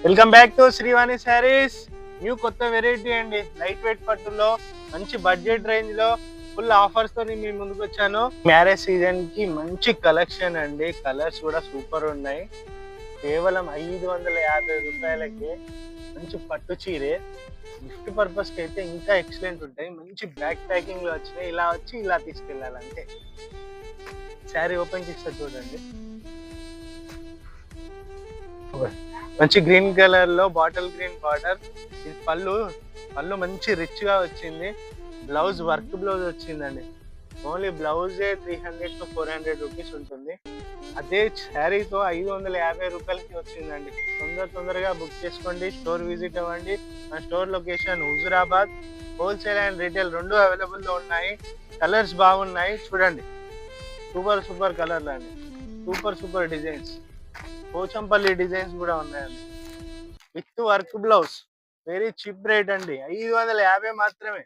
Welcome back to Srivani saris. New కొత్త variety అండి. Light weight పట్టులో మంచి బడ్జెట్ రేంజ్ లో ఫుల్ ఆఫర్స్ తో మీ ముందుకు వచ్చాను. మ్యారేజ్ సీజన్ కి మంచి కలెక్షన్ అండి. కలర్స్ కూడా సూపర్ ఉన్నాయి. కేవలం 550 రూపాయలకి మంచి పట్టు చీరే. గిఫ్ట్ పర్పస్ కి అయితే ఇంకా ఎక్సలెంట్ ఉంటాయి. మంచి బ్యాక్ ప్యాకింగ్ లో వచ్చినాయి. ఇలా వచ్చి ఇలా తీసుకెళ్ళాలంటే శారీ ఓపెన్ చేస్తే చూడండి. మంచి గ్రీన్ కలర్ లో బాటిల్ గ్రీన్ బార్డర్. ఇది పళ్ళు మంచి రిచ్ గా వచ్చింది. బ్లౌజ్ వర్క్ బ్లౌజ్ వచ్చిందండి. ఓన్లీ బ్లౌజే 300 to 400 రూపీస్ ఉంటుంది. అదే శారీతో 550 రూపాయలకి వచ్చిందండి. తొందరగా బుక్ చేసుకోండి. స్టోర్ విజిట్ అవ్వండి. మన store location Huzurabad. Wholesale and retail రెండు అవైలబుల్ లో ఉన్నాయి. కలర్స్ బాగున్నాయి చూడండి. సూపర్ కలర్లు అండి. Super designs. పోచంపల్లి డిజైన్స్ కూడా ఉన్నాయండి. With work blouse. Very cheap rate అండి. 550 మాత్రమే.